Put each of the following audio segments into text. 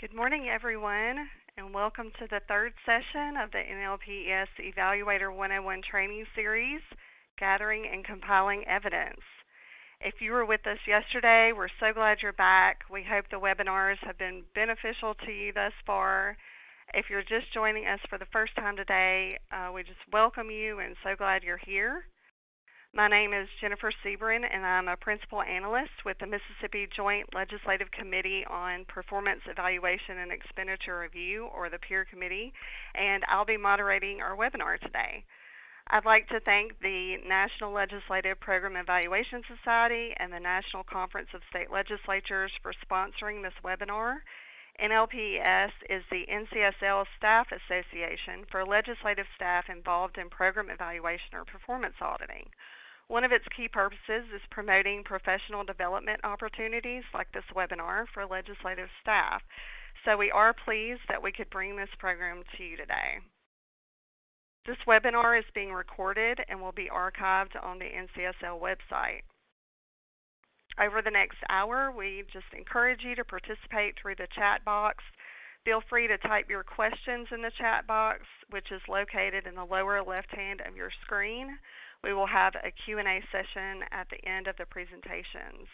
Good morning, everyone, and welcome to the third session of the NLPS Evaluator 101 training series, Gathering and Compiling Evidence. If you were with us yesterday, we're so glad you're back. We hope the webinars have been beneficial to you thus far. If you're just joining us for the first time today, we just welcome you and so glad you're here. My name is Jennifer Sebrin, and I'm a Principal Analyst with the Mississippi Joint Legislative Committee on Performance Evaluation and Expenditure Review, or the Peer Committee, and I'll be moderating our webinar today. I'd like to thank the National Legislative Program Evaluation Society and the National Conference of State Legislatures for sponsoring this webinar. NLPS is the NCSL Staff Association for legislative staff involved in program evaluation or performance auditing. One of its key purposes is promoting professional development opportunities like this webinar for legislative staff. So we are pleased that we could bring this program to you today. This webinar is being recorded and will be archived on the NCSL website. Over the next hour, we just encourage you to participate through the chat box. Feel free to type your questions in the chat box, which is located in the lower left hand of your screen. We will have a Q&A session at the end of the presentations.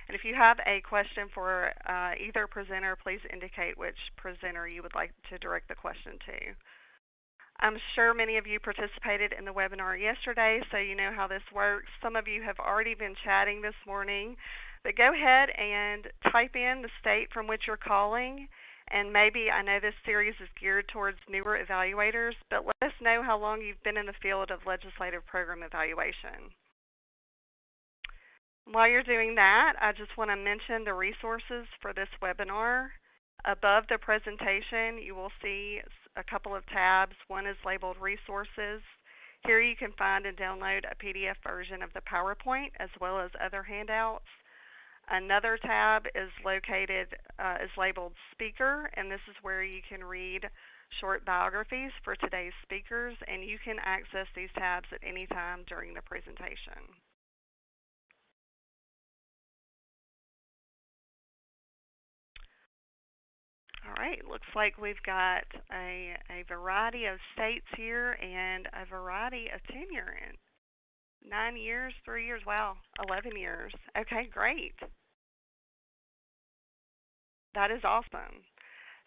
And if you have a question for either presenter, please indicate which presenter you would like to direct the question to. I'm sure many of you participated in the webinar yesterday, so you know how this works. Some of you have already been chatting this morning, but go ahead and type in the state from which you're calling. And maybe, I know this series is geared towards newer evaluators, but let us know how long you've been in the field of legislative program evaluation. While you're doing that, I just want to mention the resources for this webinar. Above the presentation, you will see a couple of tabs. One is labeled Resources. Here you can find and download a PDF version of the PowerPoint as well as other handouts. Another tab is labeled Speaker, and this is where you can read short biographies for today's speakers, and you can access these tabs at any time during the presentation. All right, looks like we've got a variety of states here and a variety of tenure. 9 years, 3 years, wow, 11 years. Okay, great. That is awesome.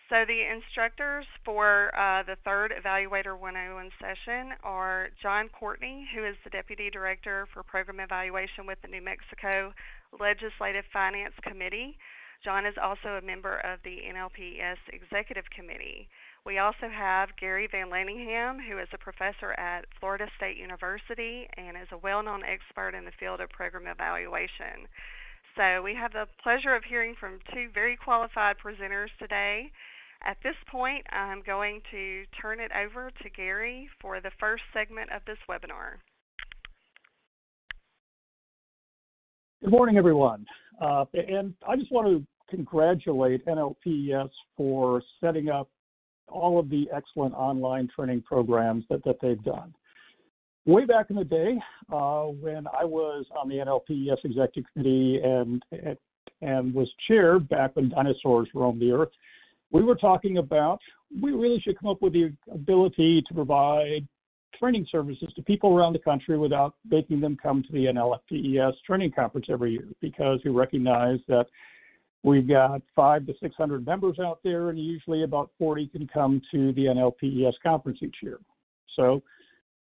So the instructors for the third Evaluator 101 session are John Courtney, who is the Deputy Director for Program Evaluation with the New Mexico Legislative Finance Committee. John is also a member of the NLPS Executive Committee. We also have Gary Van Laningham, who is a professor at Florida State University and is a well-known expert in the field of program evaluation. So we have the pleasure of hearing from two very qualified presenters today. At this point, I'm going to turn it over to Gary for the first segment of this webinar. Good morning, everyone. And I just want to congratulate NLPS for setting up all of the excellent online training programs that they've done. Way back in the day, when I was on the NLPS Executive Committee and was chair back when dinosaurs roamed the earth, we were talking about we really should come up with the ability to provide training services to people around the country without making them come to the NLPS training conference every year, because we recognize that we've got 500 to 600 members out there, and usually about 40 can come to the NLPS conference each year. So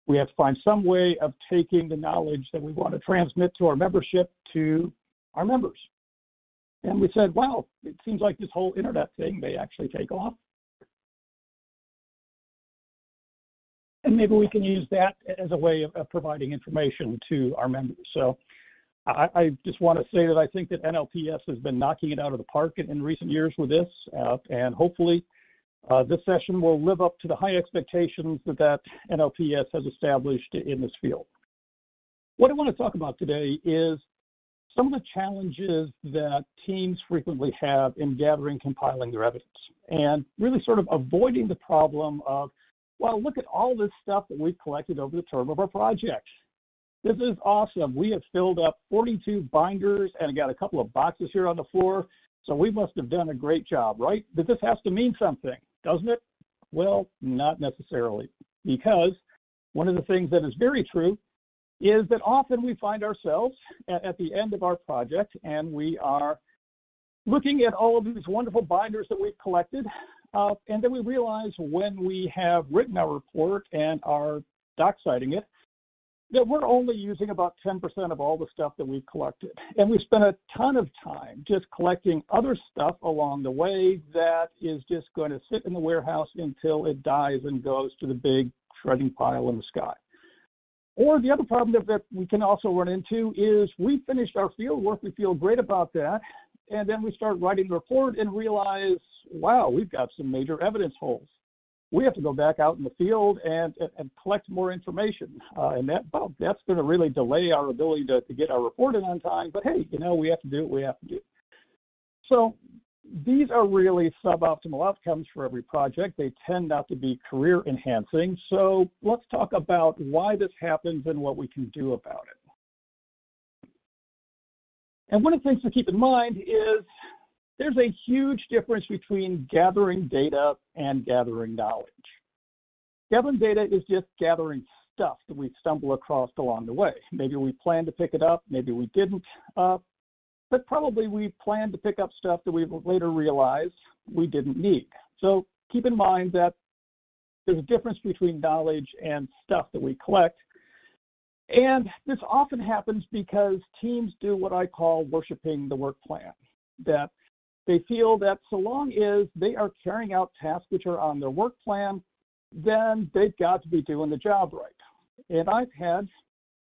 we have to find some way of taking the knowledge that we want to transmit to our membership to our members. And we said, wow, it seems like this whole internet thing may actually take off. And maybe we can use that as a way of providing information to our members. So I just want to say that I think that NLPS has been knocking it out of the park in recent years with this, and hopefully this session will live up to the high expectations that NLPS has established in this field. What I want to talk about today is some of the challenges that teams frequently have in gathering, compiling their evidence, and really sort of avoiding the problem of, well, look at all this stuff that we've collected over the term of our project. This is awesome. We have filled up 42 binders and got a couple of boxes here on the floor. So we must have done a great job, right? But this has to mean something, doesn't it? Well, not necessarily, because one of the things that is very true is that often we find ourselves at the end of our project and we are looking at all of these wonderful binders that we've collected, and then we realize when we have written our report and are doc citing it, that we're only using about 10% of all the stuff that we've collected. And we spent a ton of time just collecting other stuff along the way that is just going to sit in the warehouse until it dies and goes to the big shredding pile in the sky. Or the other problem that we can also run into is we finished our field work, we feel great about that, and then we start writing the report and realize, wow, we've got some major evidence holes. We have to go back out in the field and collect more information. And that's going to really delay our ability to get our report in on time. But hey, we have to do what we have to do. So these are really suboptimal outcomes for every project. They tend not to be career enhancing. So let's talk about why this happens and what we can do about it. And one of the things to keep in mind is there's a huge difference between gathering data and gathering knowledge. Gathering data is just gathering stuff that we stumble across along the way. Maybe we planned to pick it up, maybe we didn't, but probably we planned to pick up stuff that we later realized we didn't need. So keep in mind that there's a difference between knowledge and stuff that we collect. And this often happens because teams do what I call worshiping the work plan, that they feel that so long as they are carrying out tasks which are on their work plan, then they've got to be doing the job right. And I've had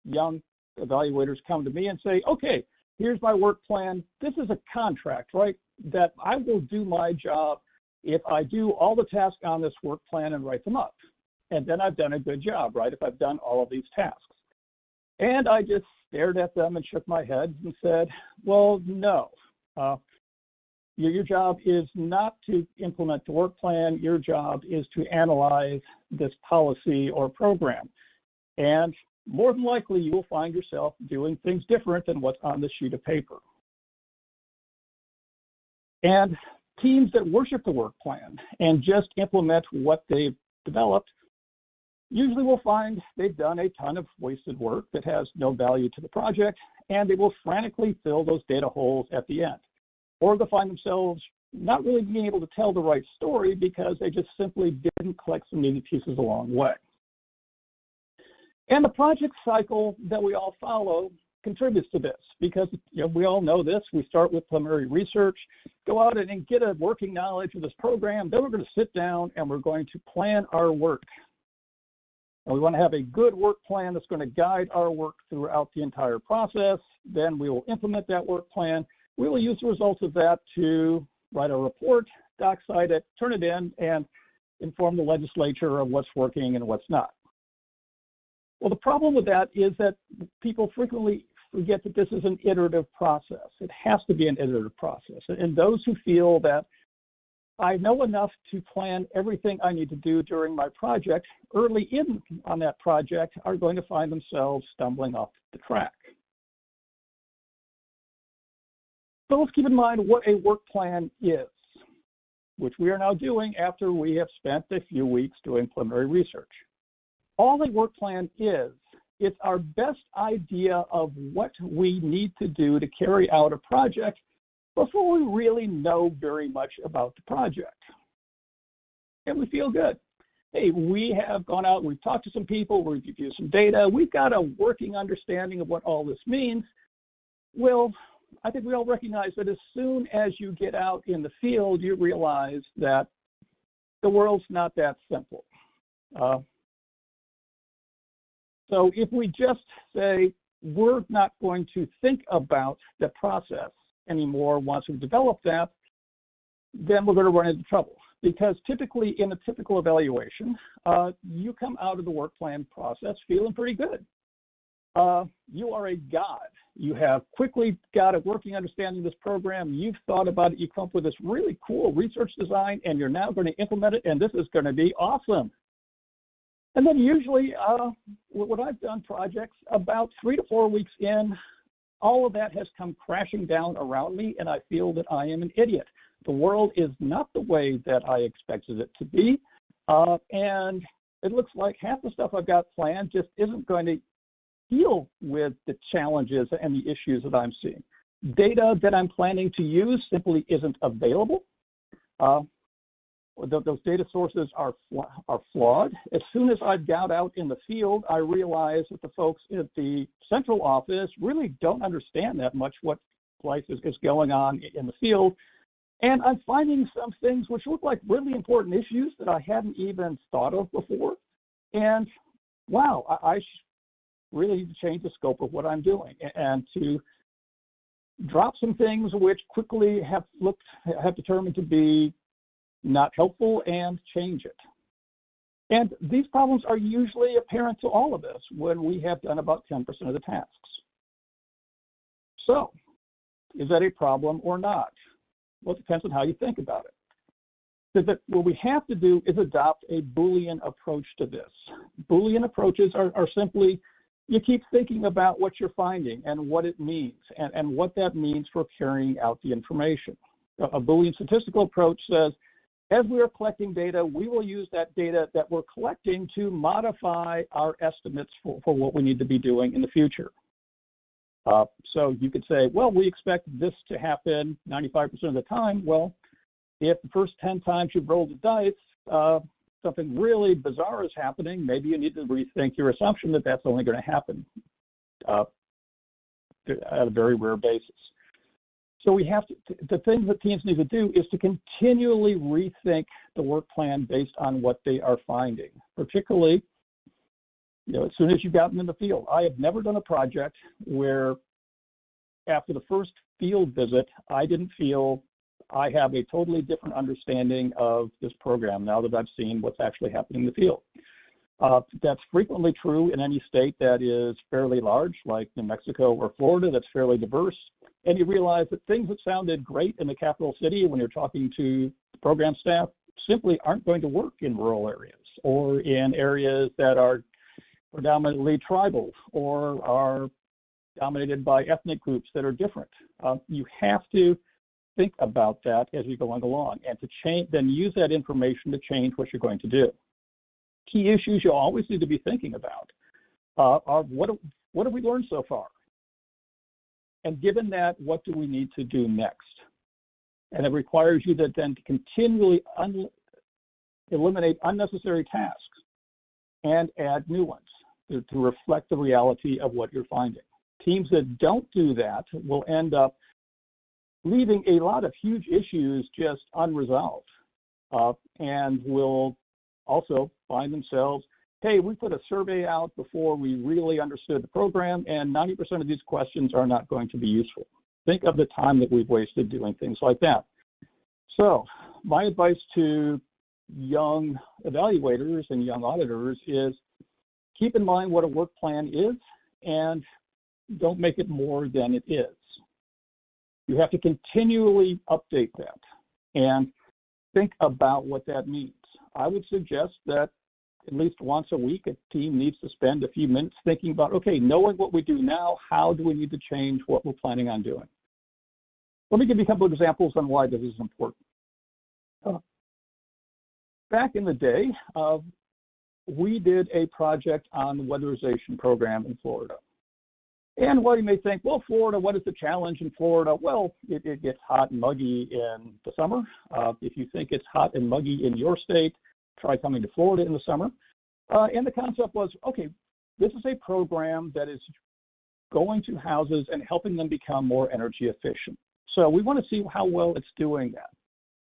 young evaluators come to me and say, okay, here's my work plan. This is a contract, right? That I will do my job if I do all the tasks on this work plan and write them up. And then I've done a good job, right? If I've done all of these tasks. And I just stared at them and shook my head and said, well, no. Your job is not to implement the work plan. Your job is to analyze this policy or program. And more than likely, you will find yourself doing things different than what's on the sheet of paper. And teams that worship the work plan and just implement what they've developed usually will find they've done a ton of wasted work that has no value to the project, and they will frantically fill those data holes at the end. Or they'll find themselves not really being able to tell the right story because they just simply didn't collect some needed pieces along the way. And the project cycle that we all follow contributes to this because we all know this. We start with preliminary research, go out and get a working knowledge of this program. Then we're going to sit down and we're going to plan our work. And we want to have a good work plan that's going to guide our work throughout the entire process. Then we will implement that work plan. We will use the results of that to write a report, doc cite it, turn it in, and inform the legislature of what's working and what's not. Well, the problem with that is that people frequently forget that this is an iterative process. It has to be an iterative process. And those who feel that I know enough to plan everything I need to do during my project early in on that project are going to find themselves stumbling off the track. So let's keep in mind what a work plan is, which we are now doing after we have spent a few weeks doing preliminary research. All a work plan is, it's our best idea of what we need to do to carry out a project before we really know very much about the project. And we feel good. Hey, we have gone out, we've talked to some people, we've reviewed some data, we've got a working understanding of what all this means. Well, I think we all recognize that as soon as you get out in the field, you realize that the world's not that simple. So if we just say we're not going to think about the process anymore once we've developed that, then we're going to run into trouble. Because typically in a typical evaluation, you come out of the work plan process feeling pretty good. You are a god. You have quickly got a working understanding of this program. You've thought about it. You come up with this really cool research design, and you're now going to implement it, and this is going to be awesome. And then usually, when I've done projects, about 3 to 4 weeks in, all of that has come crashing down around me, and I feel that I am an idiot. The world is not the way that I expected it to be, and it looks like half the stuff I've got planned just isn't going to deal with the challenges and the issues that I'm seeing. Data that I'm planning to use simply isn't available. Those data sources are flawed. As soon as I got out in the field, I realized that the folks at the central office really don't understand that much what is going on in the field. And I'm finding some things which look like really important issues that I hadn't even thought of before. And wow, I really need to change the scope of what I'm doing and to drop some things which quickly have determined to be not helpful and change it. And these problems are usually apparent to all of us when we have done about 10% of the tasks. So, is that a problem or not? Well, it depends on how you think about it. What we have to do is adopt a Boolean approach to this. Boolean approaches are simply, you keep thinking about what you're finding and what it means and what that means for carrying out the information. A Boolean statistical approach says, as we are collecting data, we will use that data that we're collecting to modify our estimates for what we need to be doing in the future. So you could say, well, we expect this to happen 95% of the time. Well, if the first 10 times you've rolled the dice, something really bizarre is happening, maybe you need to rethink your assumption that that's only going to happen at a very rare basis. So we have to, the thing that teams need to do is to continually rethink the work plan based on what they are finding, particularly, as soon as you've gotten in the field. I have never done a project where after the first field visit, I didn't feel I have a totally different understanding of this program now that I've seen what's actually happening in the field. That's frequently true in any state that is fairly large, like New Mexico or Florida, that's fairly diverse. And you realize that things that sounded great in the capital city when you're talking to the program staff simply aren't going to work in rural areas or in areas that are predominantly tribal or are dominated by ethnic groups that are different. You have to think about that as you're going along and to change, then use that information to change what you're going to do. Key issues you always need to be thinking about are what have we learned so far? And given that, what do we need to do next? And it requires you to then continually eliminate unnecessary tasks and add new ones to reflect the reality of what you're finding. Teams that don't do that will end up leaving a lot of huge issues just unresolved and will also find themselves, hey, we put a survey out before we really understood the program, and 90% of these questions are not going to be useful. Think of the time that we've wasted doing things like that. So my advice to young evaluators and young auditors is keep in mind what a work plan is and don't make it more than it is. You have to continually update that and think about what that means. I would suggest that at least once a week, a team needs to spend a few minutes thinking about, okay, knowing what we do now, how do we need to change what we're planning on doing? Let me give you a couple of examples on why this is important. Back in the day, we did a project on the weatherization program in Florida. And while you may think, well, Florida, what is the challenge in Florida? Well, it gets hot and muggy in the summer. If you think it's hot and muggy in your state, try coming to Florida in the summer. And the concept was, okay, this is a program that is going to houses and helping them become more energy efficient. So we want to see how well it's doing that.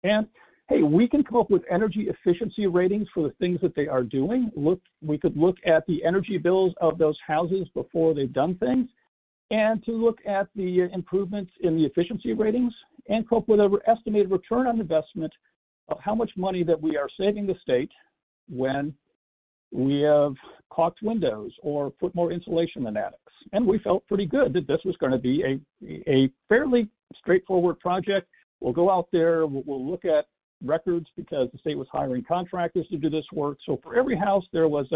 And hey, we can come up with energy efficiency ratings for the things that they are doing. We could look at the energy bills of those houses before they've done things, and to look at the improvements in the efficiency ratings and come up with an estimated return on investment of how much money that we are saving the state when we have caulked windows or put more insulation in attics. And we felt pretty good that this was going to be a fairly straightforward project. We'll go out there, we'll look at records because the state was hiring contractors to do this work. So for every house, there was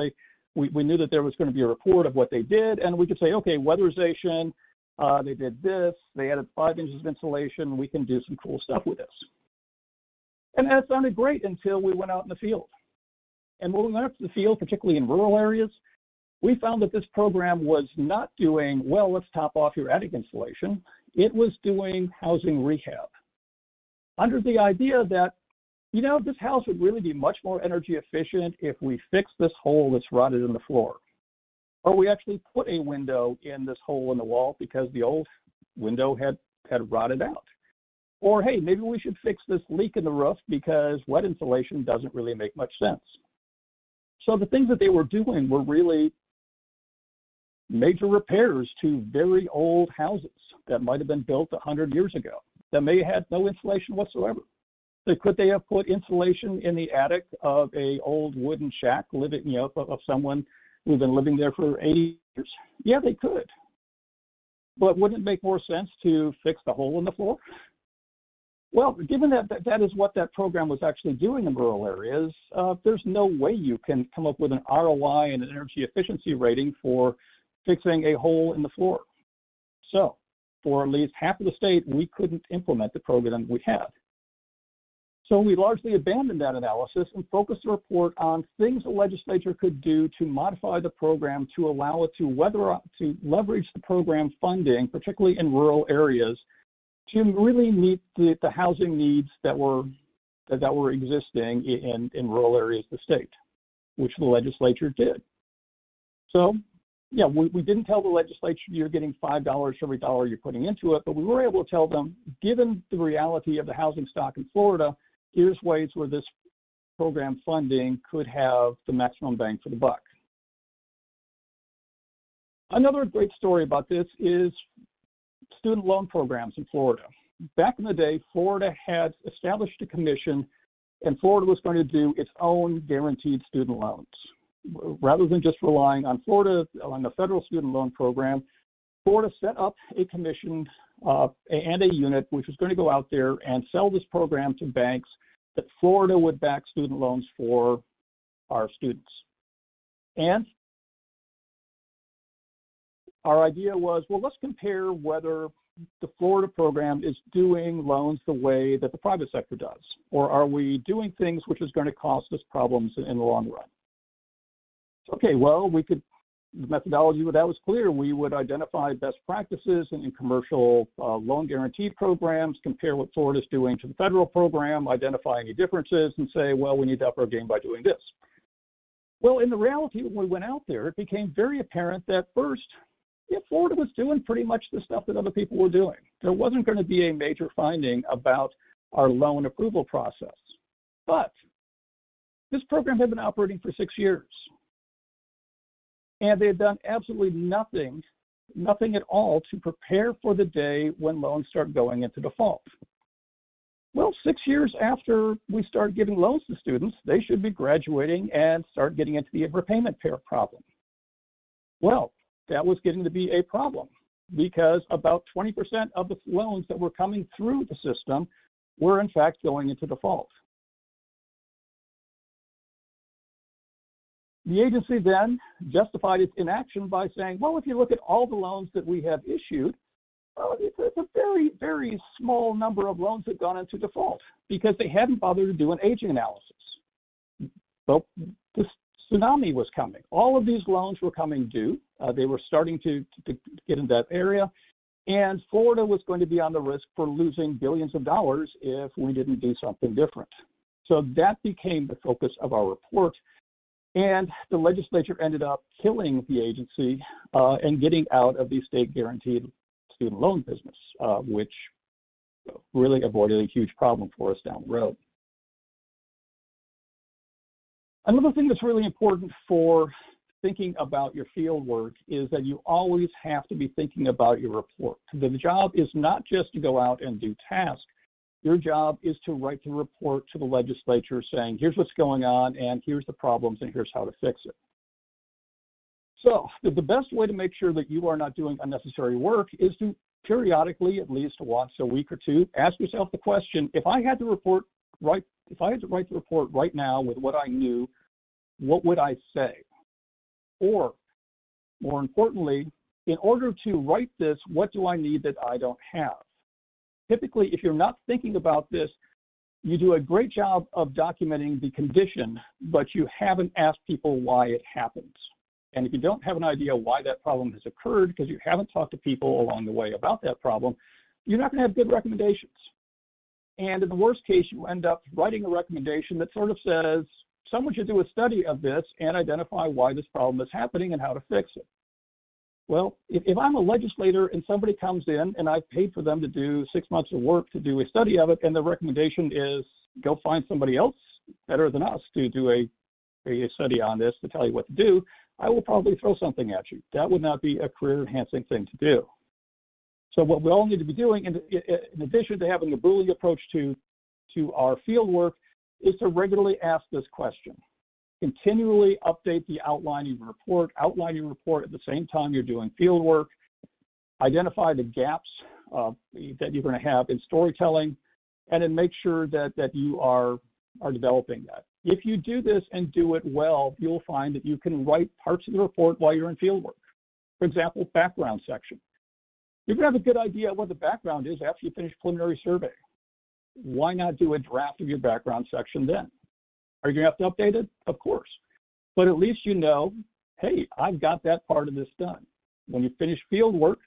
we knew that there was going to be a report of what they did, and we could say, okay, weatherization, They did this. They added 5 inches of insulation. We can do some cool stuff with this. And that sounded great until we went out in the field. And when we went out to the field, particularly in rural areas, we found that this program was not doing, well, let's top off your attic insulation. It was doing housing rehab, under the idea that, you know, this house would really be much more energy efficient if we fix this hole that's rotted in the floor. Or we actually put a window in this hole in the wall because the old window had rotted out. Or, hey, maybe we should fix this leak in the roof because wet insulation doesn't really make much sense. So the things that they were doing were really major repairs to very old houses that might have been built 100 years ago that may have had no insulation whatsoever. So could they have put insulation in the attic of a old wooden shack living, you know, of someone who'd been living there for 80 years? Yeah, they could. But wouldn't it make more sense to fix the hole in the floor? Well, given that that is what that program was actually doing in rural areas, there's no way you can come up with an ROI and an energy efficiency rating for fixing a hole in the floor. So for at least half of the state, we couldn't implement the program we had. So we largely abandoned that analysis and focused the report on things the legislature could do to modify the program to allow it to leverage the program funding, particularly in rural areas, to really meet the housing needs that were existing in rural areas of the state, which the legislature did. So, yeah, we didn't tell the legislature you're getting $5 for every dollar you're putting into it, but we were able to tell them, given the reality of the housing stock in Florida, here's ways where this program funding could have the maximum bang for the buck. Another great story about this is student loan programs in Florida. Back in the day, Florida had established a commission, and Florida was going to do its own guaranteed student loans. Rather than just relying on Florida, on the federal student loan program, Florida set up a commission and a unit which was going to go out there and sell this program to banks that Florida would back student loans for our students. And our idea was, well, let's compare whether the Florida program is doing loans the way that the private sector does, or are we doing things which is going to cost us problems in the long run? Okay, well, the methodology with that was clear. We would identify best practices in commercial loan guarantee programs, compare what Florida's doing to the federal program, identify any differences, and say, well, we need to up our game by doing this. Well, in the reality, when we went out there, it became very apparent that first, Florida was doing pretty much the stuff that other people were doing. There wasn't going to be a major finding about our loan approval process. But this program had been operating for 6 years. And they had done absolutely nothing at all to prepare for the day when loans start going into default. Well, 6 years after we start giving loans to students, they should be graduating and start getting into the repayment problem. Well, that was getting to be a problem because about 20% of the loans that were coming through the system were in fact going into default. The agency then justified its inaction by saying, well, if you look at all the loans that we have issued, well, it's a very, very small number of loans that have gone into default because they hadn't bothered to do an aging analysis. So this tsunami was coming. All of these loans were coming due. They were starting to get in that area. And Florida was going to be on the risk for losing billions of dollars if we didn't do something different. So that became the focus of our report. And the legislature ended up killing the agency and getting out of the state-guaranteed student loan business, which really avoided a huge problem for us down the road. Another thing that's really important for thinking about your field work is that you always have to be thinking about your report. The job is not just to go out and do tasks. Your job is to write the report to the legislature saying, here's what's going on, and here's the problems, and here's how to fix it. So the best way to make sure that you are not doing unnecessary work is to periodically, at least once a week or two, ask yourself the question, if I had to write the report right now with what I knew, what would I say? Or, more importantly, in order to write this, what do I need that I don't have? Typically, if you're not thinking about this, you do a great job of documenting the condition, but you haven't asked people why it happens. And if you don't have an idea why that problem has occurred, because you haven't talked to people along the way about that problem, you're not going to have good recommendations. And in the worst case, you end up writing a recommendation that sort of says, someone should do a study of this and identify why this problem is happening and how to fix it. Well, if I'm a legislator and somebody comes in and I've paid for them to do 6 months of work to do a study of it, and the recommendation is go find somebody else better than us to do a study on this to tell you what to do, I will probably throw something at you. That would not be a career-enhancing thing to do. So what we all need to be doing, in addition to having a Boolean approach to our field work, is to regularly ask this question. Continually update the outline of your report, outline your report at the same time you're doing field work, identify the gaps that you're going to have in storytelling, and then make sure that you are developing that. If you do this and do it well, you'll find that you can write parts of the report while you're in field work. For example, background section. You're going to have a good idea of what the background is after you finish preliminary survey. Why not do a draft of your background section then? Are you going to have to update it? Of course. But at least you know, hey, I've got that part of this done. When you finish field work,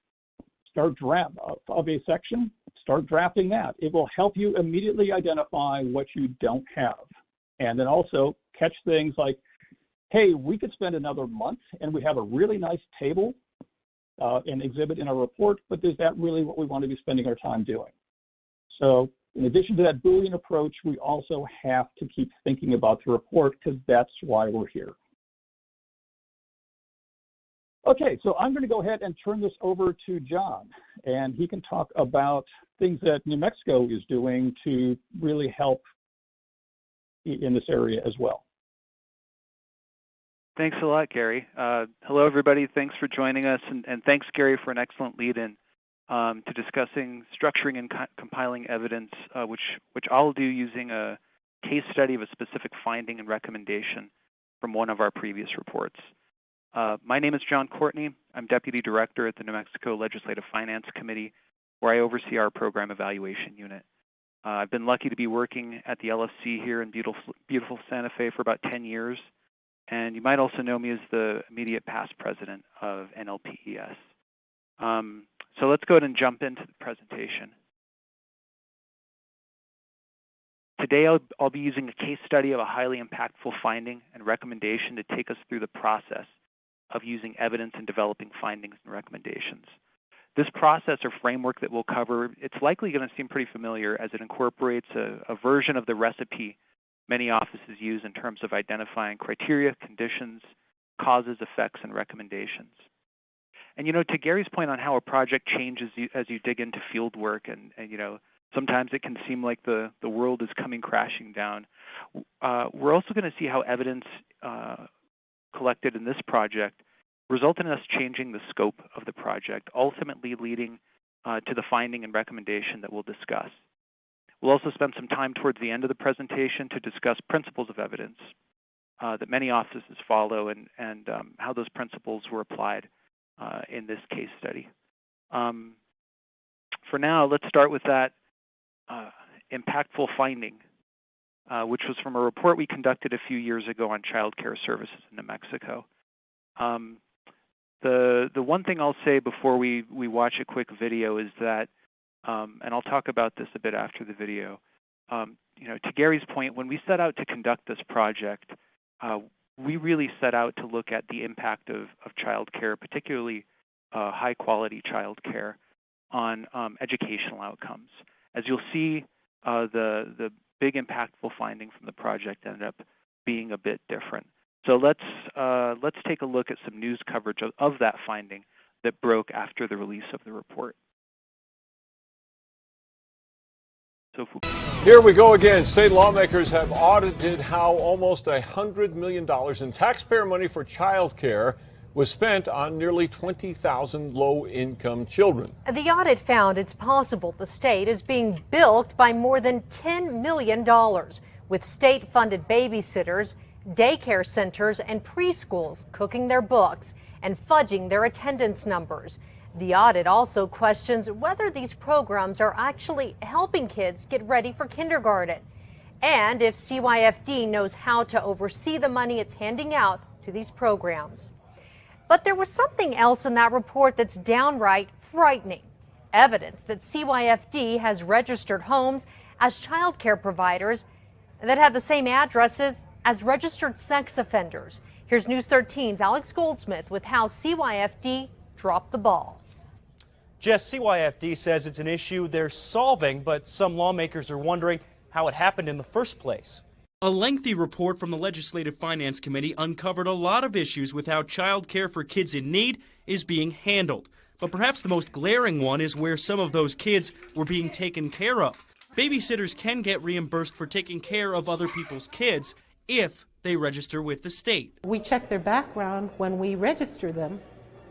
start draft of a section, start drafting that. It will help you immediately identify what you don't have. And then also catch things like, hey, we could spend another month and we have a really nice table and exhibit in our report, but is that really what we want to be spending our time doing? So in addition to that Boolean approach, we also have to keep thinking about the report because that's why we're here. Okay, so I'm going to go ahead and turn this over to John, and he can talk about things that New Mexico is doing to really help in this area as well. Thanks a lot, Gary. Hello, everybody. Thanks for joining us, and thanks, Gary, for an excellent lead-in to discussing structuring and compiling evidence, which I'll do using a case study of a specific finding and recommendation from one of our previous reports. My name is John Courtney. I'm Deputy Director at the New Mexico Legislative Finance Committee, where I oversee our program evaluation unit. I've been lucky to be working at the LFC here in beautiful Santa Fe for about 10 years. And you might also know me as the immediate past president of NLPES. So let's go ahead and jump into the presentation. Today I'll be using a case study of a highly impactful finding and recommendation to take us through the process of using evidence and developing findings and recommendations. This process or framework that we'll cover, it's likely going to seem pretty familiar as it incorporates a version of the recipe many offices use in terms of identifying criteria, conditions, causes, effects, and recommendations. And to Gary's point on how a project changes as you dig into field work, and sometimes it can seem like the world is coming crashing down. We're also going to see how evidence collected in this project resulted in us changing the scope of the project, ultimately leading to the finding and recommendation that we'll discuss. We'll also spend some time towards the end of the presentation to discuss principles of evidence that many offices follow and how those principles were applied in this case study. For now, let's start with that impactful finding, which was from a report we conducted a few years ago on child care services in New Mexico. The one thing I'll say before we watch a quick video is that and I'll talk about this a bit after the video. To Gary's point, when we set out to conduct this project, we really set out to look at the impact of child care, particularly high-quality child care, on educational outcomes. As you'll see, the big impactful finding from the project ended up being a bit different. So let's take a look at some news coverage of that finding that broke after the release of the report. Here we go again. State lawmakers have audited how almost $100 million in taxpayer money for child care was spent on nearly 20,000 low-income children. The audit found it's possible the state is being bilked by more than $10 million, with state-funded babysitters, daycare centers, and preschools cooking their books and fudging their attendance numbers. The audit also questions whether these programs are actually helping kids get ready for kindergarten, and if CYFD knows how to oversee the money it's handing out to these programs. But there was something else in that report that's downright frightening. Evidence that CYFD has registered homes as child care providers that have the same addresses as registered sex offenders. Here's News 13's Alex Goldsmith with how CYFD dropped the ball. Jess, CYFD says it's an issue they're solving, but some lawmakers are wondering how it happened in the first place. A lengthy report from the Legislative Finance Committee uncovered a lot of issues with how child care for kids in need is being handled. But perhaps the most glaring one is where some of those kids were being taken care of. Babysitters can get reimbursed for taking care of other people's kids if they register with the state. We check their background when we register them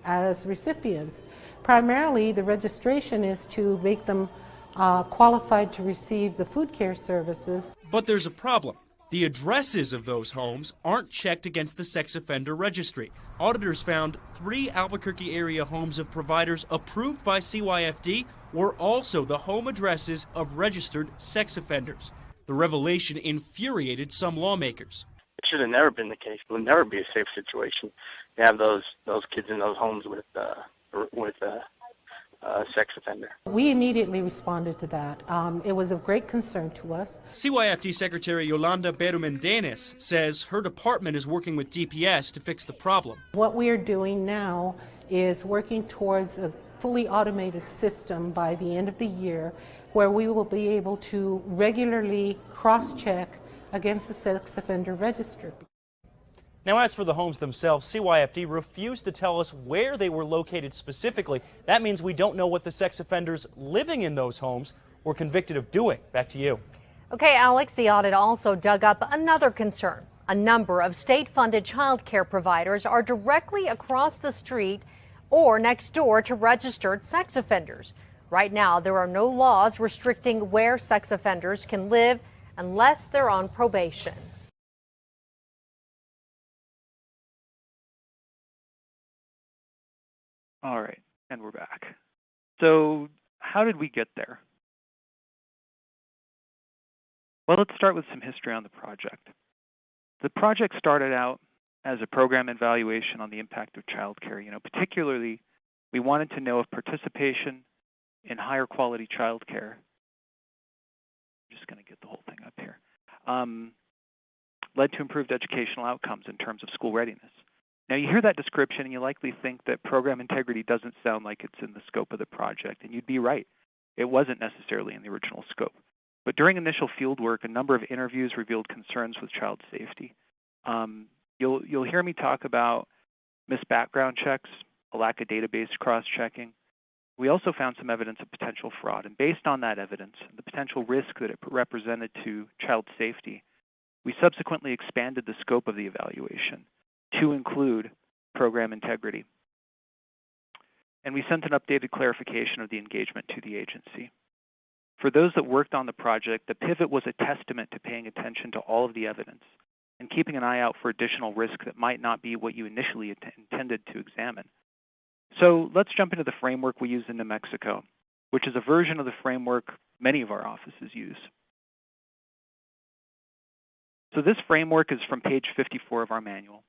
as recipients. Primarily, the registration is to make them qualified to receive the food care services. But there's a problem. The addresses of those homes aren't checked against the sex offender registry. Auditors found 3 Albuquerque area homes of providers approved by CYFD were also the home addresses of registered sex offenders. The revelation infuriated some lawmakers. It should have never been the case. It would never be a safe situation to have those kids in those homes with sex offender. We immediately responded to that. It was of great concern to us. CYFD Secretary Yolanda Berumendenes says her department is working with DPS to fix the problem. What we are doing now is working towards a fully automated system by the end of the year where we will be able to regularly cross-check against the sex offender registry. Now, as for the homes themselves, CYFD refused to tell us where they were located specifically. That means we don't know what the sex offenders living in those homes were convicted of doing. Back to you. Okay, Alex, the audit also dug up another concern. A number of state-funded child care providers are directly across the street or next door to registered sex offenders. Right now, there are no laws restricting where sex offenders can live unless they're on probation. All right, and we're back. So how did we get there? Well, let's start with some history on the project. The project started out as a program evaluation on the impact of childcare. Particularly, we wanted to know if participation in higher quality childcare, I'm just going to get the whole thing up here, led to improved educational outcomes in terms of school readiness. Now, you hear that description and you likely think that program integrity doesn't sound like it's in the scope of the project, and you'd be right. It wasn't necessarily in the original scope. But during initial field work, a number of interviews revealed concerns with child safety. You'll hear me talk about missed background checks, a lack of database cross-checking. We also found some evidence of potential fraud, and based on that evidence, the potential risk that it represented to child safety, we subsequently expanded the scope of the evaluation to include program integrity. And we sent an updated clarification of the engagement to the agency. For those that worked on the project, the pivot was a testament to paying attention to all of the evidence and keeping an eye out for additional risk that might not be what you initially intended to examine. So let's jump into the framework we use in New Mexico, which is a version of the framework many of our offices use. So this framework is from page 54 of our manual,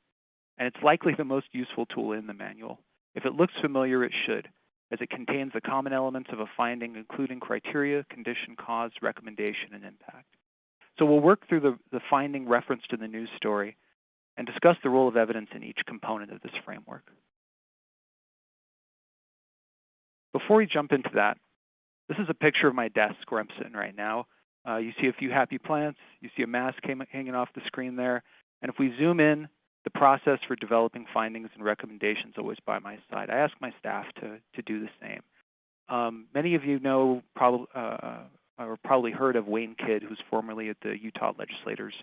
and it's likely the most useful tool in the manual. If it looks familiar, it should, as it contains the common elements of a finding, including criteria, condition, cause, recommendation, and impact. So we'll work through the finding referenced in the news story and discuss the role of evidence in each component of this framework. Before we jump into that, this is a picture of my desk where I'm sitting right now. You see a few happy plants, you see a mask hanging off the screen there, and if we zoom in, the process for developing findings and recommendations is always by my side. I ask my staff to do the same. Many of you know or probably heard of Wayne Kidd, who's formerly at the Utah Legislature's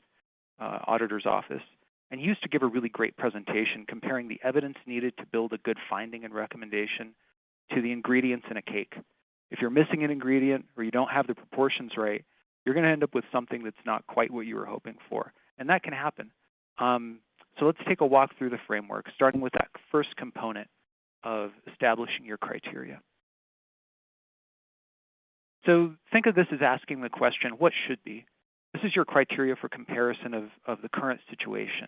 Auditor's Office, and he used to give a really great presentation comparing the evidence needed to build a good finding and recommendation to the ingredients in a cake. If you're missing an ingredient or you don't have the proportions right, you're going to end up with something that's not quite what you were hoping for, and that can happen. So let's take a walk through the framework, starting with that first component of establishing your criteria. So think of this as asking the question, what should be? This is your criteria for comparison of the current situation.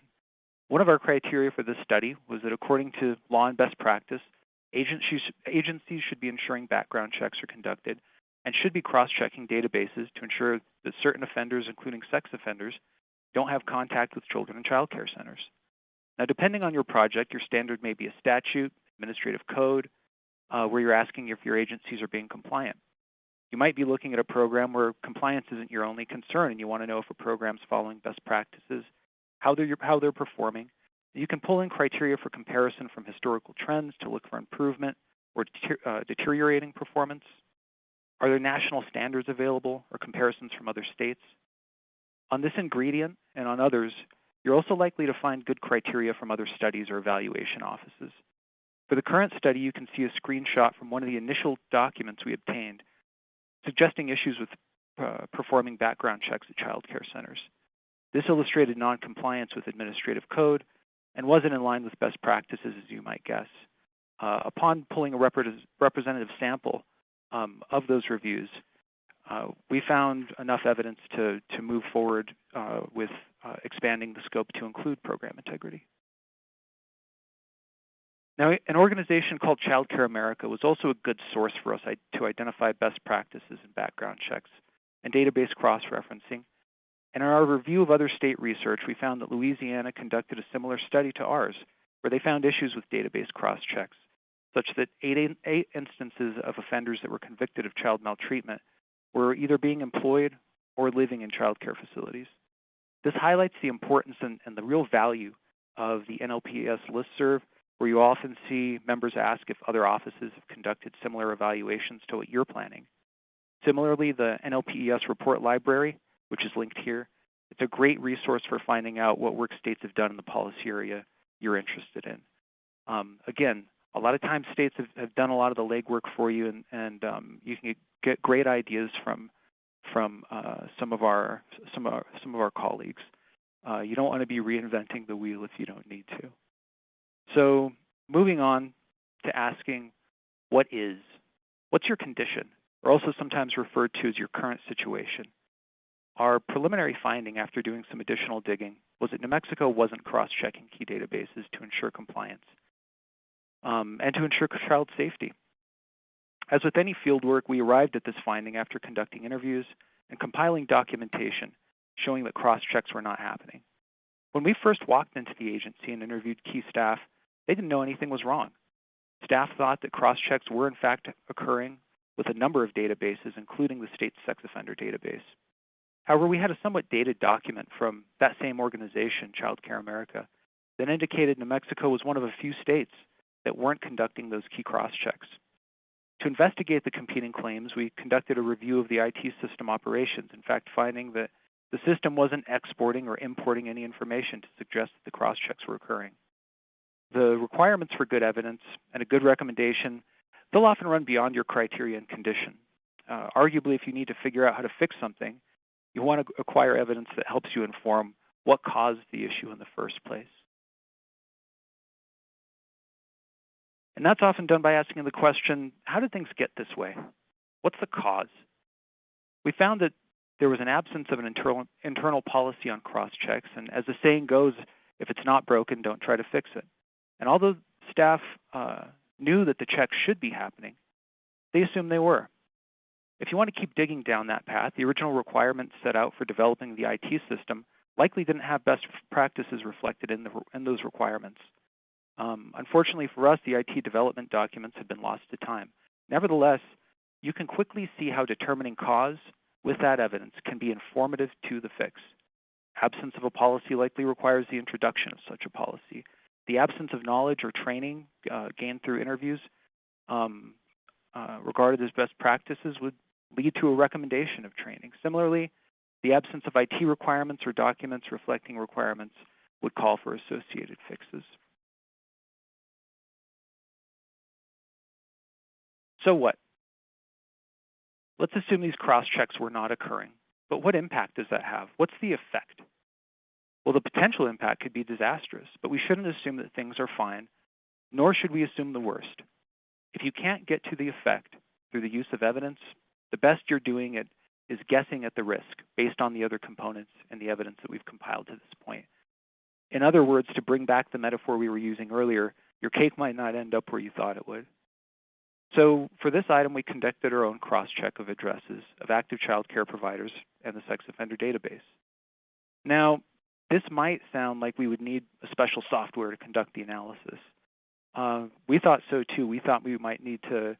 One of our criteria for this study was that according to law and best practice, agencies should be ensuring background checks are conducted and should be cross-checking databases to ensure that certain offenders, including sex offenders, don't have contact with children in child care centers. Now, depending on your project, your standard may be a statute, administrative code, where you're asking if your agencies are being compliant. You might be looking at a program where compliance isn't your only concern and you want to know if a program's following best practices, how they're performing. You can pull in criteria for comparison from historical trends to look for improvement or deteriorating performance. Are there national standards available or comparisons from other states? On this ingredient and on others, you're also likely to find good criteria from other studies or evaluation offices. For the current study, you can see a screenshot from one of the initial documents we obtained suggesting issues with performing background checks at child care centers. This illustrated noncompliance with administrative code and wasn't in line with best practices, as you might guess. Upon pulling a representative sample of those reviews, we found enough evidence to move forward with expanding the scope to include program integrity. Now, an organization called Child Care America was also a good source for us to identify best practices in background checks and database cross-referencing. And in our review of other state research, we found that Louisiana conducted a similar study to ours, where they found issues with database cross-checks, such that eight instances of offenders that were convicted of child maltreatment were either being employed or living in child care facilities. This highlights the importance and the real value of the NLPS listserv, where you often see members ask if other offices have conducted similar evaluations to what you're planning. Similarly, the NLPES report library, which is linked here, it's a great resource for finding out what work states have done in the policy area you're interested in. Again, a lot of times states have done a lot of the legwork for you, and you can get great ideas from some of our colleagues. You don't want to be reinventing the wheel if you don't need to. So moving on to asking, what's your condition, or also sometimes referred to as your current situation. Our preliminary finding after doing some additional digging was that New Mexico wasn't cross-checking key databases to ensure compliance and to ensure child safety. As with any field work, we arrived at this finding after conducting interviews and compiling documentation showing that cross-checks were not happening. When we first walked into the agency and interviewed key staff, they didn't know anything was wrong. Staff thought that cross-checks were in fact occurring with a number of databases, including the state's sex offender database. However, we had a somewhat dated document from that same organization, Child Care America, that indicated New Mexico was one of a few states that weren't conducting those key cross-checks. To investigate the competing claims, we conducted a review of the IT system operations, in fact finding that the system wasn't exporting or importing any information to suggest that the cross-checks were occurring. The requirements for good evidence and a good recommendation, they'll often run beyond your criteria and condition. Arguably, if you need to figure out how to fix something, you want to acquire evidence that helps you inform what caused the issue in the first place. And that's often done by asking the question, how did things get this way? What's the cause? We found that there was an absence of an internal policy on cross-checks, and as the saying goes, if it's not broken, don't try to fix it. And although staff knew that the checks should be happening, they assumed they were. If you want to keep digging down that path, the original requirements set out for developing the IT system likely didn't have best practices reflected in those requirements. Unfortunately for us, the IT development documents had been lost to time. Nevertheless, you can quickly see how determining cause with that evidence can be informative to the fix. Absence of a policy likely requires the introduction of such a policy. The absence of knowledge or training gained through interviews regarded as best practices would lead to a recommendation of training. Similarly, the absence of IT requirements or documents reflecting requirements would call for associated fixes. So what? Let's assume these cross-checks were not occurring, but what impact does that have? What's the effect? Well, the potential impact could be disastrous, but we shouldn't assume that things are fine, nor should we assume the worst. If you can't get to the effect through the use of evidence, the best you're doing is guessing at the risk based on the other components and the evidence that we've compiled to this point. In other words, to bring back the metaphor we were using earlier, your cake might not end up where you thought it would. So for this item, we conducted our own cross-check of addresses of active child care providers and the sex offender database. Now, this might sound like we would need a special software to conduct the analysis. We thought so too. We thought we might need to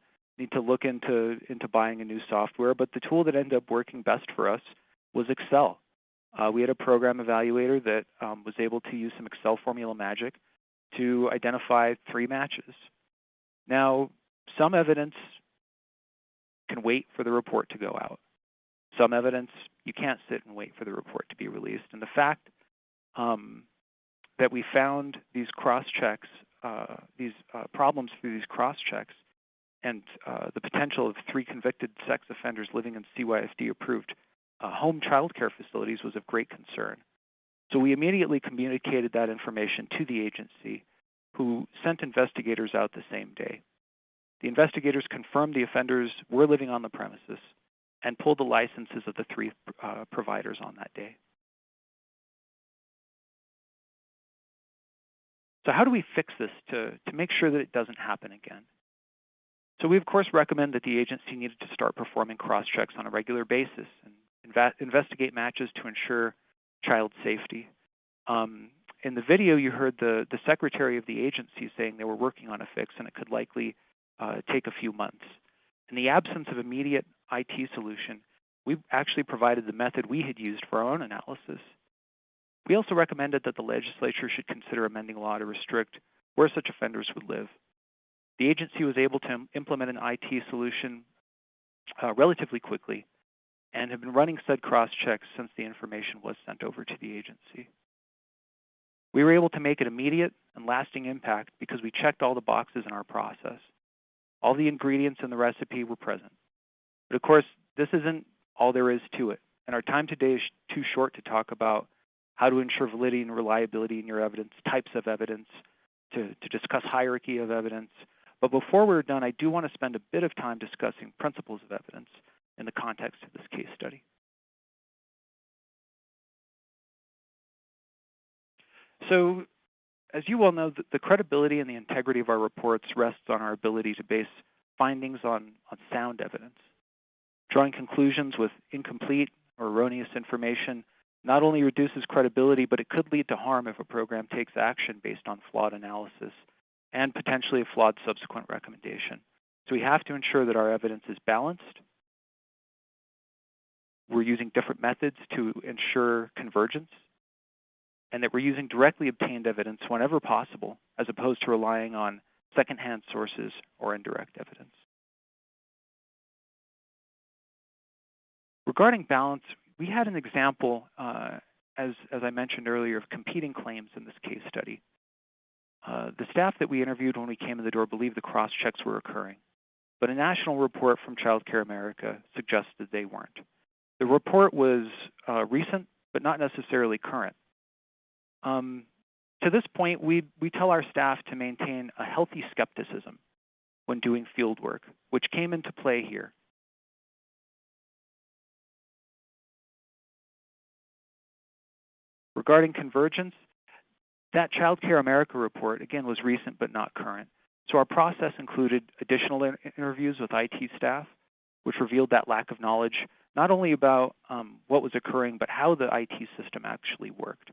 look into buying a new software, but the tool that ended up working best for us was Excel. We had a program evaluator that was able to use some Excel formula magic to identify 3 matches. Now, some evidence can wait for the report to go out. Some evidence, you can't sit and wait for the report to be released. And the fact that we found these cross-checks, these problems through these cross-checks, and the potential of 3 convicted sex offenders living in CYFD-approved home child care facilities was of great concern. So we immediately communicated that information to the agency, who sent investigators out the same day. The investigators confirmed the offenders were living on the premises and pulled the licenses of the 3 providers on that day. So how do we fix this to make sure that it doesn't happen again? So we, of course, recommend that the agency needed to start performing cross-checks on a regular basis and investigate matches to ensure child safety. In the video, you heard the secretary of the agency saying they were working on a fix and it could likely take a few months. In the absence of immediate IT solution, we actually provided the method we had used for our own analysis. We also recommended that the legislature should consider amending law to restrict where such offenders would live. The agency was able to implement an IT solution relatively quickly and have been running said cross-checks since the information was sent over to the agency. We were able to make an immediate and lasting impact because we checked all the boxes in our process. All the ingredients in the recipe were present. But of course, this isn't all there is to it, and our time today is too short to talk about how to ensure validity and reliability in your evidence, types of evidence, to discuss hierarchy of evidence. But before we're done, I do want to spend a bit of time discussing principles of evidence in the context of this case study. So, as you all know, the credibility and the integrity of our reports rests on our ability to base findings on sound evidence. Drawing conclusions with incomplete or erroneous information not only reduces credibility, but it could lead to harm if a program takes action based on flawed analysis and potentially a flawed subsequent recommendation. So we have to ensure that our evidence is balanced. We're using different methods to ensure convergence, and that we're using directly obtained evidence whenever possible, as opposed to relying on secondhand sources or indirect evidence. Regarding balance, we had an example, as I mentioned earlier, of competing claims in this case study. The staff that we interviewed when we came in the door believed the cross-checks were occurring, but a national report from Child Care America suggested they weren't. The report was recent, but not necessarily current. To this point, we tell our staff to maintain a healthy skepticism when doing field work, which came into play here. Regarding convergence, that Child Care America report, again, was recent but not current. So our process included additional interviews with IT staff, which revealed that lack of knowledge, not only about what was occurring, but how the IT system actually worked.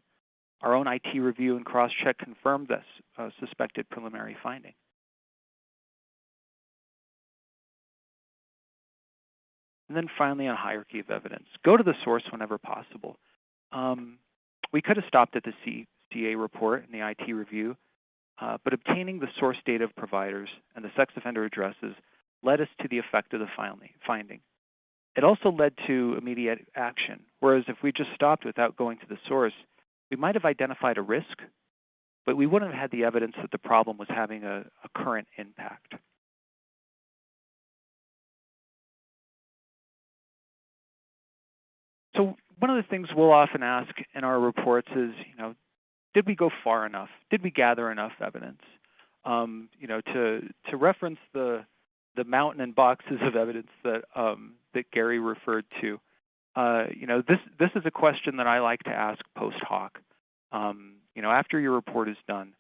Our own IT review and cross-check confirmed this suspected preliminary finding. And then finally, on hierarchy of evidence, go to the source whenever possible. We could have stopped at the CA report and the IT review, but obtaining the source data of providers and the sex offender addresses led us to the effect of the finding. It also led to immediate action, whereas if we just stopped without going to the source, we might have identified a risk, but we wouldn't have had the evidence that the problem was having a current impact. So one of the things we'll often ask in our reports is, did we go far enough? Did we gather enough evidence? To reference the mountain and boxes of evidence that that Gary referred to. This is a question that I like to ask post hoc. After your report is done,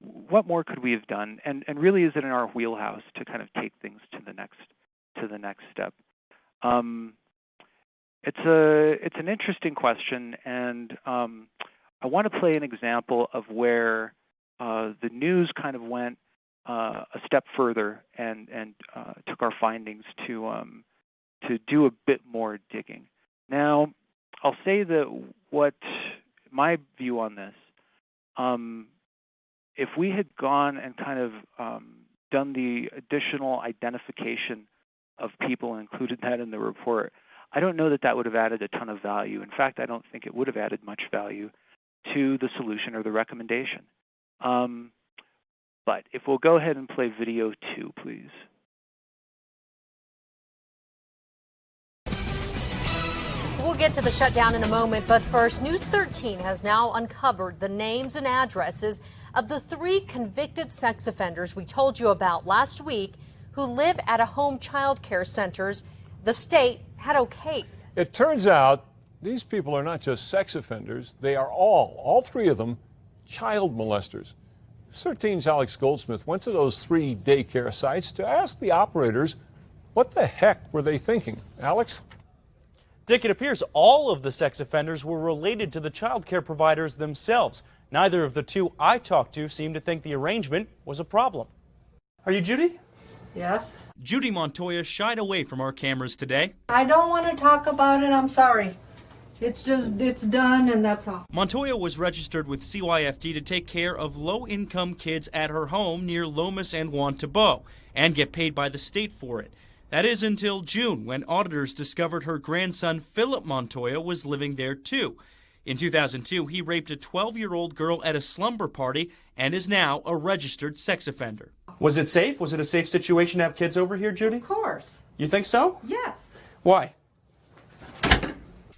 what more could we have done? And really, is it in our wheelhouse to kind of take things to the next step? It's an interesting question, and I want to play an example of where the news kind of went a step further and took our findings to do a bit more digging. Now, I'll say that what my view on this, if we had gone and kind of done the additional identification of people and included that in the report, I don't know that that would have added a ton of value. In fact, I don't think it would have added much value to the solution or the recommendation. But if we'll go ahead and play video 2, please. We'll get to the shutdown in a moment, but first, News 13 has now uncovered the names and addresses of the 3 convicted sex offenders we told you about last week who live at a home child care centers the state had okayed. It turns out these people are not just sex offenders, they are all 3 of them, child molesters. 13's Alex Goldsmith went to those 3 daycare sites to ask the operators what the heck were they thinking. Alex? Dick, it appears all of the sex offenders were related to the child care providers themselves. Neither of the 2 I talked to seemed to think the arrangement was a problem. Are you Judy? Yes. Judy Montoya shied away from our cameras today. I don't want to talk about it. I'm sorry. It's done, and that's all. Montoya was registered with CYFD to take care of low-income kids at her home near Lomas and Juan Tabo and get paid by the state for it. That is until June, when auditors discovered her grandson Philip Montoya was living there too. In 2002, he raped a 12-year-old girl at a slumber party and is now a registered sex offender. Was it safe? Was it a safe situation to have kids over here, Judy? Of course. You think so? Yes. Why?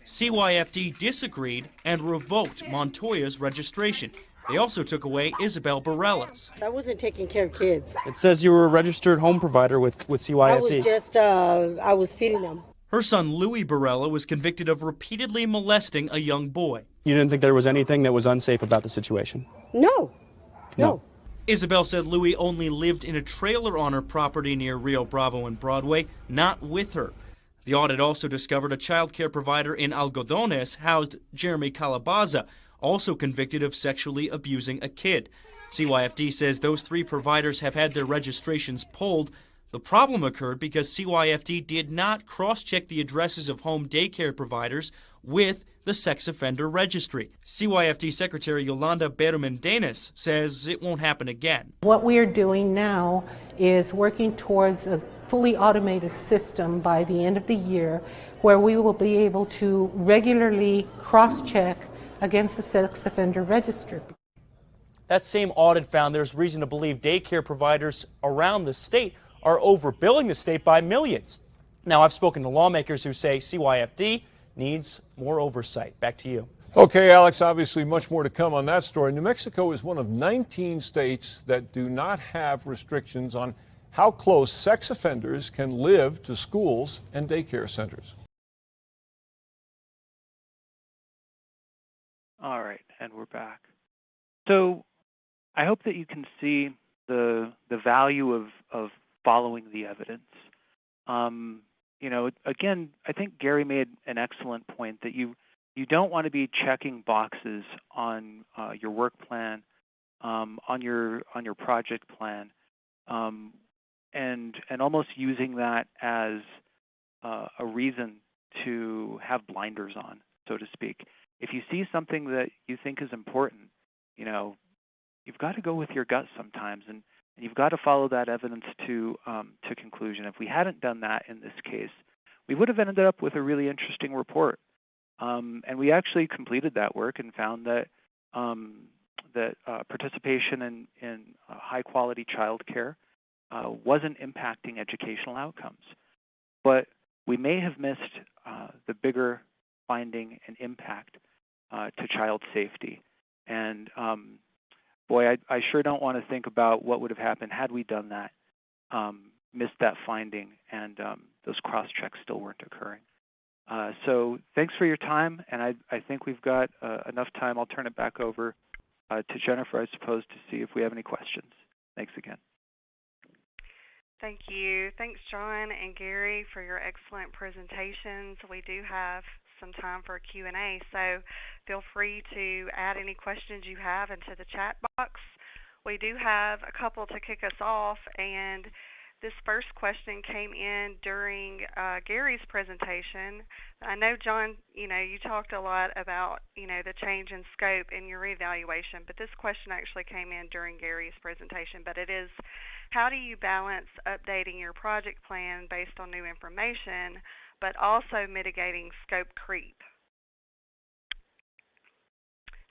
CYFD disagreed and revoked Montoya's registration. They also took away Isabel Barella's. I wasn't taking care of kids. It says you were a registered home provider with CYFD. I was just, I was feeding them. Her son Louis Barella was convicted of repeatedly molesting a young boy. You didn't think there was anything that was unsafe about the situation? No. Isabel said Louis only lived in a trailer on her property near Rio Bravo and Broadway, not with her. The audit also discovered a child care provider in Algodones housed Jeremy Calabaza, also convicted of sexually abusing a kid. CYFD says those 3 providers have had their registrations pulled. The problem occurred because CYFD did not cross-check the addresses of home daycare providers with the sex offender registry. CYFD Secretary Yolanda Berumendenes says it won't happen again. What we are doing now is working towards a fully automated system by the end of the year where we will be able to regularly cross-check against the sex offender registry. That same audit found there's reason to believe daycare providers around the state are overbilling the state by millions. Now, I've spoken to lawmakers who say CYFD needs more oversight. Back to you. Okay, Alex, obviously much more to come on that story. New Mexico is one of 19 states that do not have restrictions on how close sex offenders can live to schools and daycare centers. All right, and we're back. So I hope that you can see the value of following the evidence. Again, I think Gary made an excellent point that you don't want to be checking boxes on your work plan, on your project plan, and almost using that as a reason to have blinders on, so to speak. If you see something that you think is important, you've got to go with your gut sometimes, and you've got to follow that evidence to conclusion. If we hadn't done that in this case, we would have ended up with a really interesting report. And we actually completed that work and found that participation in high-quality child care wasn't impacting educational outcomes. But we may have missed the bigger finding an impact to child safety. And boy, I sure don't want to think about what would have happened had we done that, missed that finding, and those cross-checks still weren't occurring. So thanks for your time, and I think we've got enough time. I'll turn it back over to Jennifer, I suppose, to see if we have any questions. Thanks again. Thank you. Thanks, John and Gary, for your excellent presentations. We do have some time for a Q&A, so feel free to add any questions you have into the chat box. We do have a couple to kick us off, and this first question came in during Gary's presentation. I know, John, you talked a lot about, the change in scope in your evaluation, but this question actually came in during Gary's presentation. But it is, how do you balance updating your project plan based on new information, but also mitigating scope creep?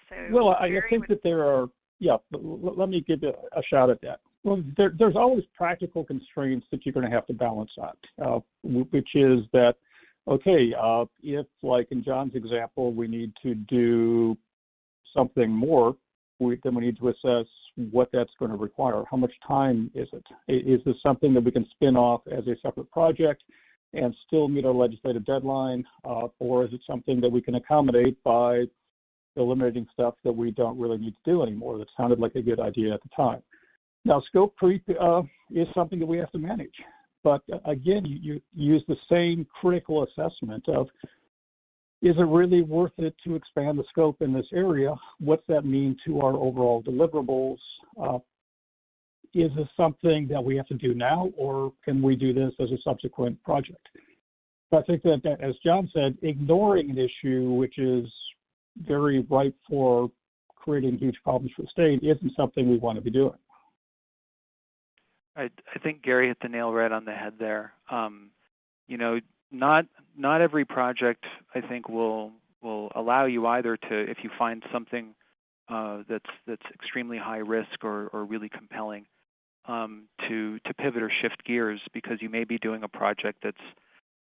So, well, I think that there are, let me give a shot at that. Well, there's always practical constraints that you're going to have to balance out, which is that, okay, if, like in John's example, we need to do something more, then we need to assess what that's going to require. How much time is it? Is this something that we can spin off as a separate project and still meet our legislative deadline, or is it something that we can accommodate by eliminating stuff that we don't really need to do anymore that sounded like a good idea at the time? Now, scope creep is something that we have to manage. But again, you use the same critical assessment of, is it really worth it to expand the scope in this area? What's that mean to our overall deliverables? Is this something that we have to do now, or can we do this as a subsequent project? So I think that, as John said, ignoring an issue which is very ripe for creating huge problems for the state isn't something we want to be doing. I think Gary hit the nail right on the head there. Not every project, I think, will allow you either to, if you find something that's extremely high risk or really compelling, to pivot or shift gears, because you may be doing a project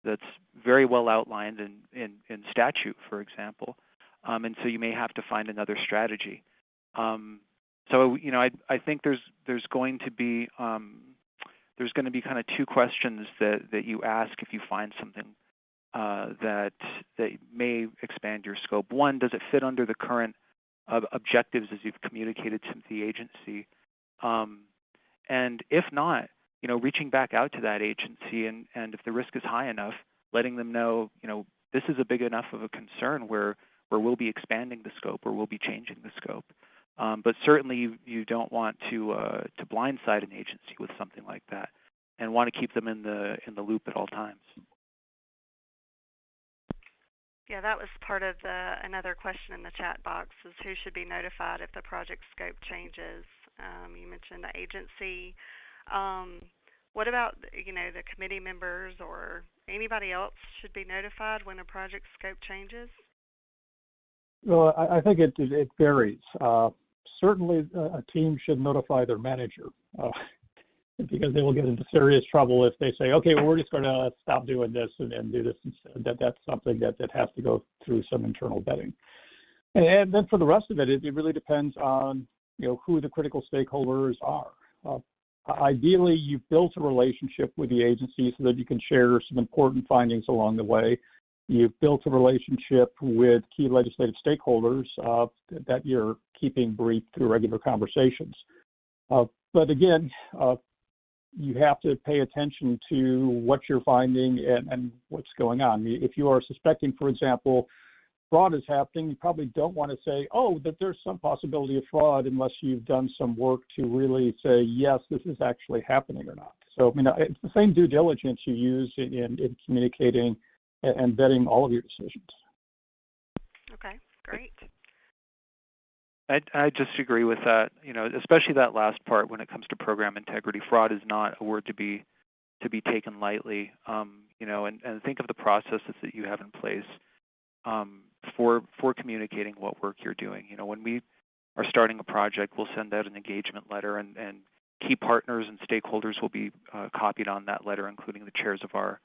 that's very well outlined in statute, for example, and so you may have to find another strategy. So I think there's going to be kind of two questions that you ask if you find something that may expand your scope. One, does it fit under the current objectives as you've communicated to the agency? And if not, reaching back out to that agency and if the risk is high enough, letting them know, this is a big enough of a concern where we'll be expanding the scope or we'll be changing the scope. But certainly you don't want to blindside an agency with something like that, and want to keep them in the loop at all times. Yeah, that was part of another question in the chat box, is who should be notified if the project scope changes. You mentioned the agency. What about the committee members or anybody else should be notified when a project scope changes? Well, I think it varies. Certainly, a team should notify their manager because they will get into serious trouble if they say, okay, well, we're just going to stop doing this and do this instead. That's something that has to go through some internal vetting. And then for the rest of it, it really depends on who the critical stakeholders are. Ideally, you've built a relationship with the agency so that you can share some important findings along the way. You've built a relationship with key legislative stakeholders that you're keeping briefed through regular conversations. But again, you have to pay attention to what you're finding and what's going on. If you are suspecting, for example, fraud is happening, you probably don't want to say, oh, that there's some possibility of fraud, unless you've done some work to really say, yes, this is actually happening or not. So, it's the same due diligence you use in communicating and vetting all of your decisions. Okay, great. I just agree with that. Especially that last part when it comes to program integrity. Fraud is not a word to be taken lightly. And think of the processes that you have in place for communicating what work you're doing. When we are starting a project, we'll send out an engagement letter, and key partners and stakeholders will be copied on that letter, including the chairs of our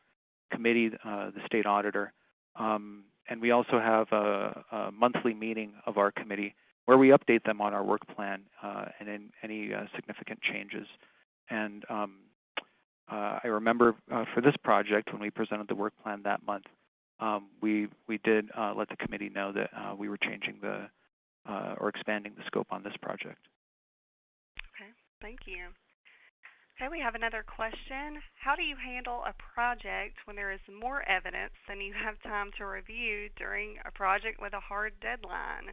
committee, the state auditor. and we also have a monthly meeting of our committee where we update them on our work plan and in any significant changes. And I remember for this project, when we presented the work plan that month, we did let the committee know that we were changing the or expanding the scope on this project. Okay, thank you. Okay, we have another question. How do you handle a project when there is more evidence than you have time to review during a project with a hard deadline?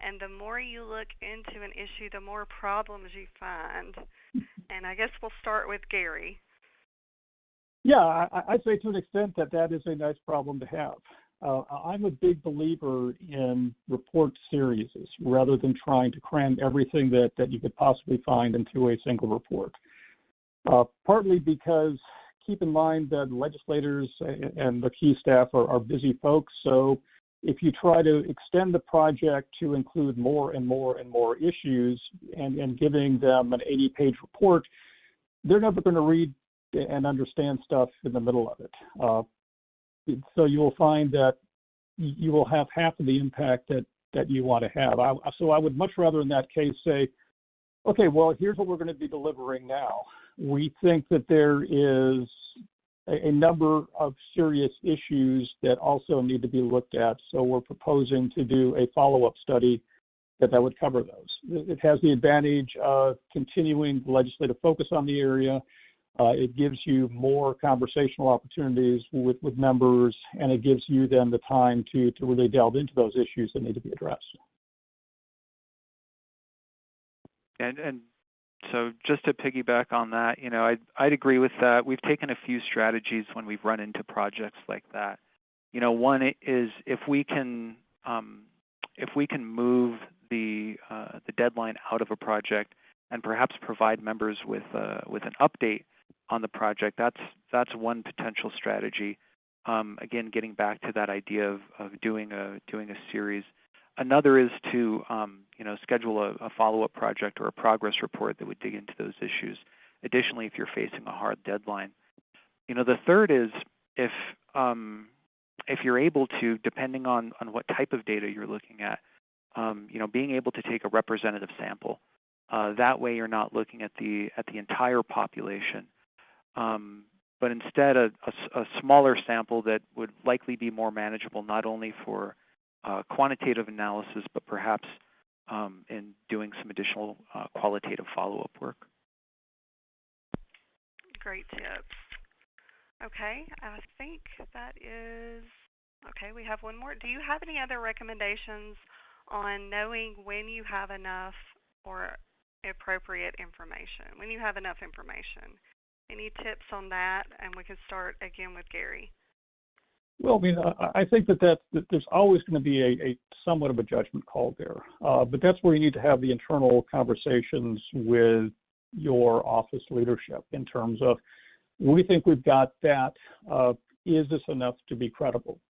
And the more you look into an issue, the more problems you find. And I guess we'll start with Gary. Yeah, I'd say to an extent that is a nice problem to have. I'm a big believer in report series rather than trying to cram everything that you could possibly find into a single report. Partly because keep in mind that legislators and the key staff are busy folks, so if you try to extend the project to include more and more and more issues and giving them an 80-page report, they're never going to read and understand stuff in the middle of it. So you will find that you will have half of the impact that you want to have. So I would much rather in that case say, okay, well, here's what we're going to be delivering now. We think that there is a number of serious issues that also need to be looked at, so we're proposing to do a follow-up study that would cover those. It has the advantage of continuing the legislative focus on the area. It gives you more conversational opportunities with members, and it gives you then the time to really delve into those issues that need to be addressed. And so just to piggyback on that, I'd agree with that. We've taken a few strategies when we've run into projects like that. One is if we can move the deadline out of a project and perhaps provide members with an update on the project, that's one potential strategy. Again, getting back to that idea of doing a series. Another is to schedule a follow-up project or a progress report that would dig into those issues. Additionally, if you're facing a hard deadline. The third is if you're able to, depending on what type of data you're looking at, being able to take a representative sample. That way, you're not looking at the entire population, but instead a smaller sample that would likely be more manageable, not only for quantitative analysis, but perhaps in doing some additional qualitative follow-up work. Great tips. Okay, I think that is, okay, we have one more. Do you have any other recommendations on knowing when you have enough or appropriate information, when you have enough information? Any tips on that? And we can start again with Gary. Well, I think that there's always going to be a somewhat of a judgment call there, but that's where you need to have the internal conversations with your office leadership in terms of, we think we've got that. Is this enough to be credible?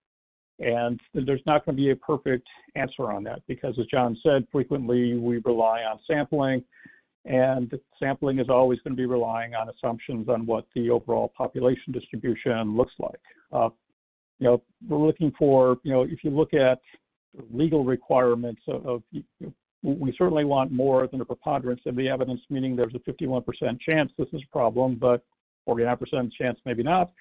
And there's not going to be a perfect answer on that because, as John said, frequently we rely on sampling, and sampling is always going to be relying on assumptions on what the overall population distribution looks like. We're looking for, if you look at legal requirements we certainly want more than a preponderance of the evidence, meaning there's a 51% chance this is a problem, but 49% chance maybe not.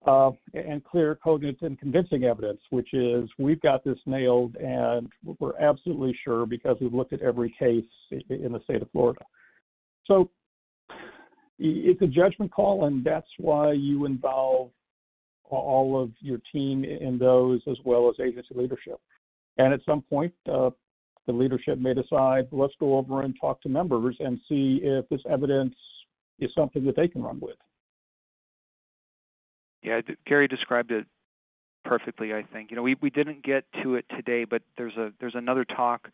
And clear, cogent, and convincing evidence, which is we've got this nailed and we're absolutely sure because we've looked at every case in the state of Florida. So it's a judgment call, and that's why you involve all of your team in those, as well as agency leadership. And at some point, the leadership may decide, let's go over and talk to members and see if this evidence is something that they can run with. Yeah, Gary described it perfectly, I think. We didn't get to it today, but there's another talk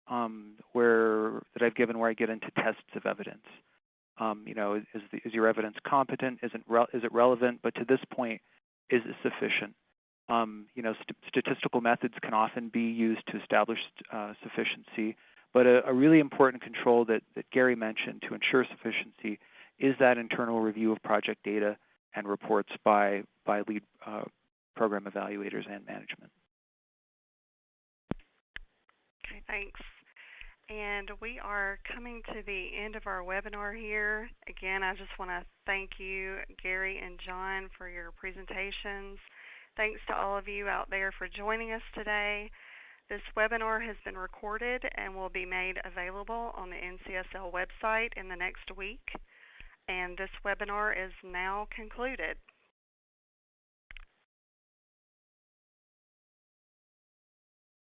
that I've given where I get into tests of evidence. Is your evidence competent? Is it relevant? But to this point, is it sufficient? Statistical methods can often be used to establish sufficiency, but a really important control that Gary mentioned to ensure sufficiency is that internal review of project data and reports by lead program evaluators and management. Thanks. And we are coming to the end of our webinar here. Again, I just want to thank you, Gary and John, for your presentations. Thanks to all of you out there for joining us today. This webinar has been recorded and will be made available on the NCSL website in the next week. And this webinar is now concluded.